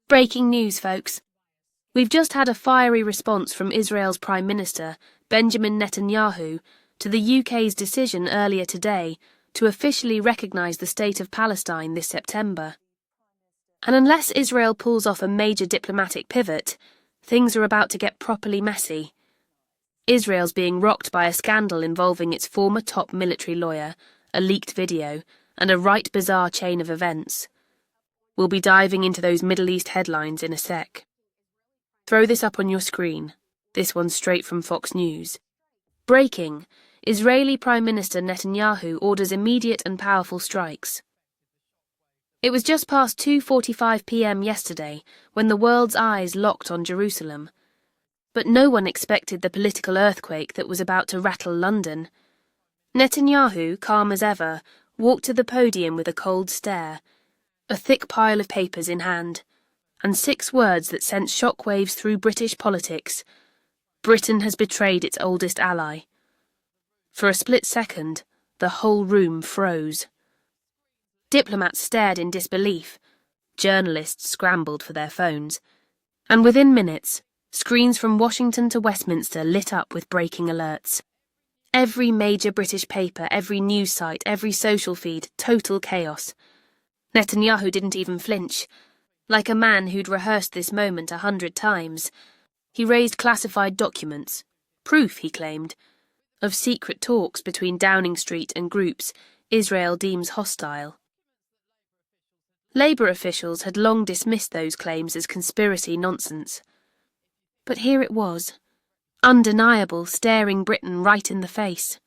Breaking news, folks. We've just had a fiery response from Israel's Prime Minister Benjamin Netanyahu to the UK's decision earlier today to officially recognise the state of Palestine this September. And unless Israel pulls off a major diplomatic pivot, things are about to get properly messy. Israel's being rocked by a scandal involving its former top military lawyer, a leaked video, and a right bizarre chain of events. We'll be diving into those Middle East headlines in a sec. Throw this up on your screen. This one's straight from Fox News. Breaking: Israeli Prime Minister Netanyahu orders immediate and powerful strikes. It was just past 2:45 p.m. yesterday when the world's eyes locked on Jerusalem. But no one expected the political earthquake that was about to rattle London. Netanyahu, calm as ever, walked to the podium with a cold stare, a thick pile of papers in hand, and 6 words that sent shockwaves through British politics. Britain has betrayed its oldest ally. For a split second, the whole room froze. Diplomats stared in disbelief. Journalists scrambled for their phones. And within minutes, screens from Washington to Westminster lit up with breaking alerts. Every major British paper, every news site, every social feed, total chaos. Netanyahu didn't even flinch. Like a man who'd rehearsed this moment 100 times, he raised classified documents, proof, he claimed, of secret talks between Downing Street and groups Israel deems hostile. Labour officials had long dismissed those claims as conspiracy nonsense. But here it was, undeniable, staring Britain right in the face.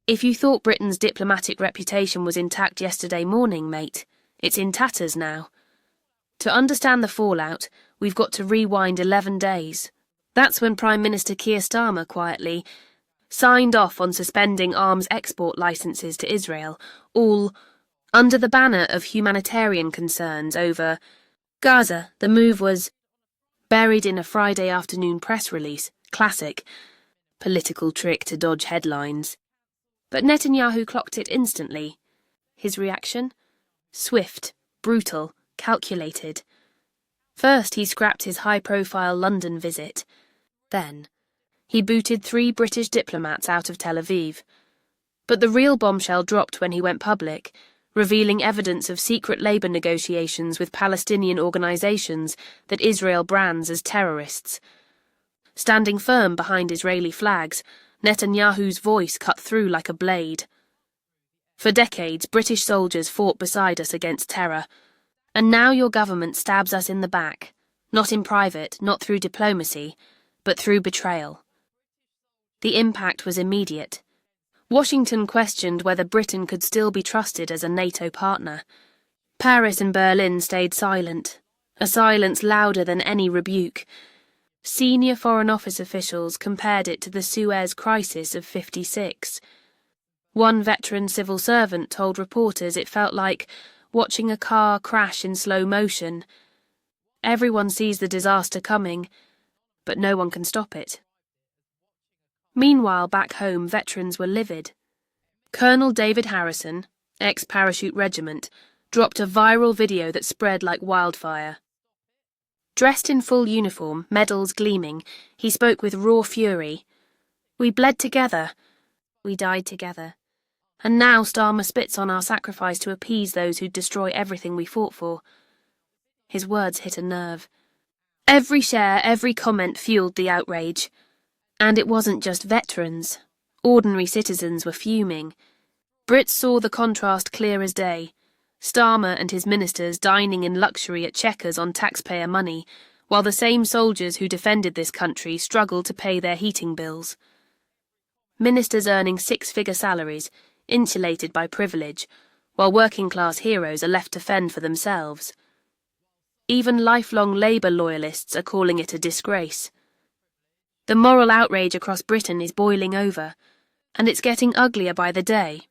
If you thought Britain's diplomatic reputation was intact yesterday morning, mate, it's in tatters now. To understand the fallout, we've got to rewind 11 days. That's when Prime Minister Keir Starmer quietly signed off on suspending arms export licences to Israel, all under the banner of humanitarian concerns over Gaza. The move was buried in a Friday afternoon press release. Classic political trick to dodge headlines. But Netanyahu clocked it instantly. His reaction? Swift, brutal, calculated. First, he scrapped his high-profile London visit. Then, he booted 3 British diplomats out of Tel Aviv. But the real bombshell dropped when he went public, revealing evidence of secret labour negotiations with Palestinian organisations that Israel brands as terrorists. Standing firm behind Israeli flags, Netanyahu's voice cut through like a blade. For decades, British soldiers fought beside us against terror, and now your government stabs us in the back, not in private, not through diplomacy, but through betrayal. The impact was immediate. Washington questioned whether Britain could still be trusted as a NATO partner. Paris and Berlin stayed silent, a silence louder than any rebuke. Senior Foreign Office officials compared it to the Suez Crisis of '56. One veteran civil servant told reporters it felt like watching a car crash in slow motion. Everyone sees the disaster coming, but no one can stop it. Meanwhile, back home, veterans were livid. Colonel David Harrison, ex-parachute regiment, dropped a viral video that spread like wildfire. Dressed in full uniform, medals gleaming, he spoke with raw fury. "We bled together. We died together. And now Starmer spits on our sacrifice to appease those who'd destroy everything we fought for." His words hit a nerve. Every share, every comment fueled the outrage. And it wasn't just veterans. Ordinary citizens were fuming. Brits saw the contrast clear as day. Starmer and his ministers dining in luxury at Chequers on taxpayer money, while the same soldiers who defended this country struggled to pay their heating bills. Ministers earning 6-figure salaries, insulated by privilege, while working-class heroes are left to fend for themselves. Even lifelong Labour loyalists are calling it a disgrace. The moral outrage across Britain is boiling over, and it's getting uglier by the day.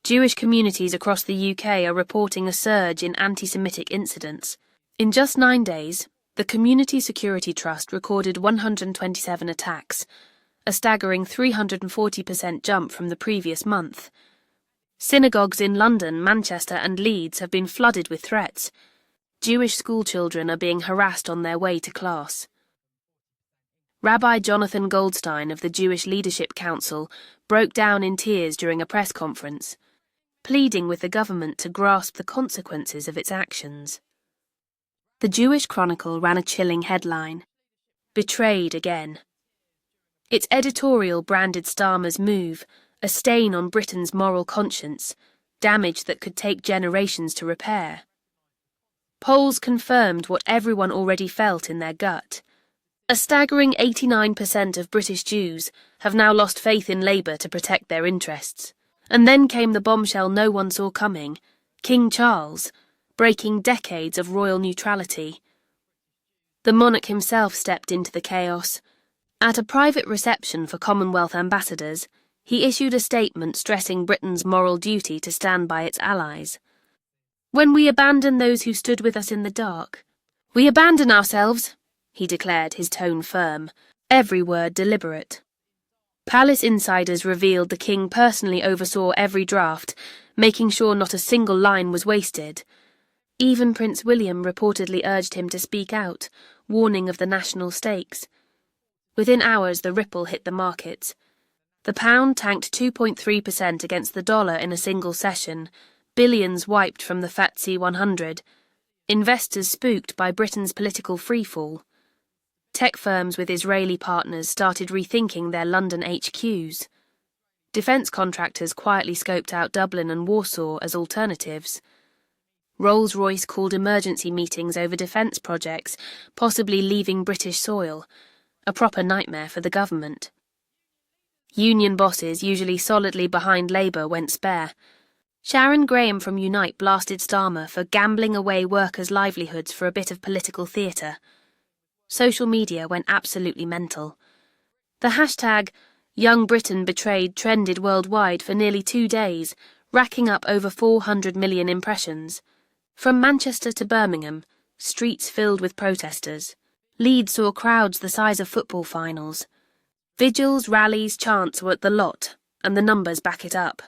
Jewish communities across the UK are reporting a surge in anti-Semitic incidents. In just 9 days, the Community Security Trust recorded 127 attacks, a staggering 340% jump from the previous month. Synagogues in London, Manchester and Leeds have been flooded with threats. Jewish schoolchildren are being harassed on their way to class. Rabbi Jonathan Goldstein of the Jewish Leadership Council broke down in tears during a press conference, pleading with the government to grasp the consequences of its actions. The Jewish Chronicle ran a chilling headline, "Betrayed Again." Its editorial branded Starmer's move a stain on Britain's moral conscience, damage that could take generations to repair. Polls confirmed what everyone already felt in their gut. A staggering 89% of British Jews have now lost faith in Labour to protect their interests. And then came the bombshell no one saw coming, King Charles, breaking decades of royal neutrality. The monarch himself stepped into the chaos. At a private reception for Commonwealth ambassadors, he issued a statement stressing Britain's moral duty to stand by its allies. "When we abandon those who stood with us in the dark, we abandon ourselves," he declared, his tone firm, every word deliberate. Palace insiders revealed the king personally oversaw every draft, making sure not a single line was wasted. Even Prince William reportedly urged him to speak out, warning of the national stakes. Within hours, the ripple hit the markets. The pound tanked 2.3% against the dollar in a single session, billions wiped from the FTSE 100, investors spooked by Britain's political freefall. Tech firms with Israeli partners started rethinking their London HQs. Defence contractors quietly scoped out Dublin and Warsaw as alternatives. Rolls-Royce called emergency meetings over defence projects, possibly leaving British soil, a proper nightmare for the government. Union bosses, usually solidly behind Labour, went spare. Sharon Graham from Unite blasted Starmer for gambling away workers' livelihoods for a bit of political theatre. Social media went absolutely mental. The hashtag Young Britain Betrayed trended worldwide for nearly 2 days, racking up over 400 million impressions. From Manchester to Birmingham, streets filled with protesters. Leeds saw crowds the size of football finals. Vigils, rallies, chants were at the lot, and the numbers back it up.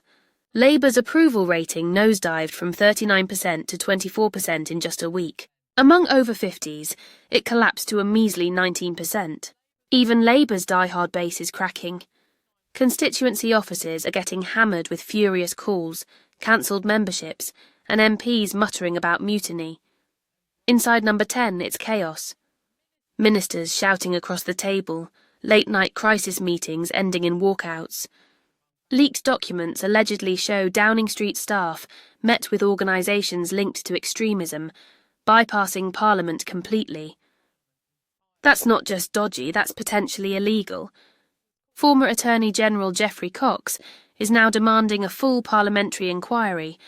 Labour's approval rating nosedived from 39% to 24% in just a week. Among over 50s, it collapsed to a measly 19%. Even Labour's die-hard base is cracking. Constituency offices are getting hammered with furious calls, cancelled memberships, and MPs muttering about mutiny. Inside Number 10, it's chaos. Ministers shouting across the table, late-night crisis meetings ending in walkouts. Leaked documents allegedly show Downing Street staff met with organisations linked to extremism, bypassing Parliament completely. That's not just dodgy, that's potentially illegal. Former Attorney General Geoffrey Cox is now demanding a full parliamentary inquiry,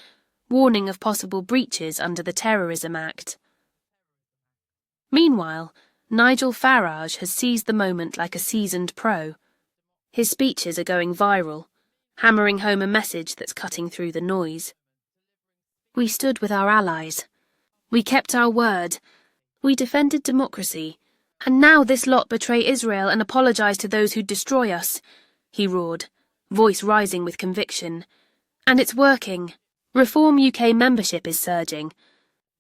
warning of possible breaches under the Terrorism Act. Meanwhile, Nigel Farage has seized the moment like a seasoned pro. His speeches are going viral, hammering home a message that's cutting through the noise. We stood with our allies. We kept our word. We defended democracy. And now this lot betray Israel and apologise to those who destroy us, he roared, voice rising with conviction. And it's working. Reform UK membership is surging.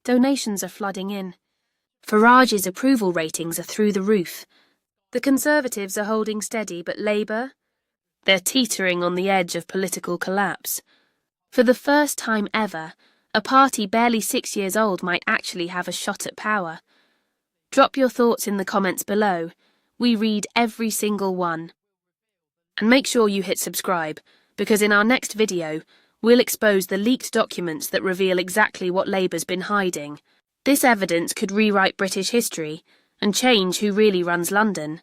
Donations are flooding in. Farage's approval ratings are through the roof. The Conservatives are holding steady, but Labour? They're teetering on the edge of political collapse. For the first time ever, a party barely 6 years old might actually have a shot at power. Drop your thoughts in the comments below. We read every single one. And make sure you hit subscribe, because in our next video, we'll expose the leaked documents that reveal exactly what Labour's been hiding. This evidence could rewrite British history and change who really runs London.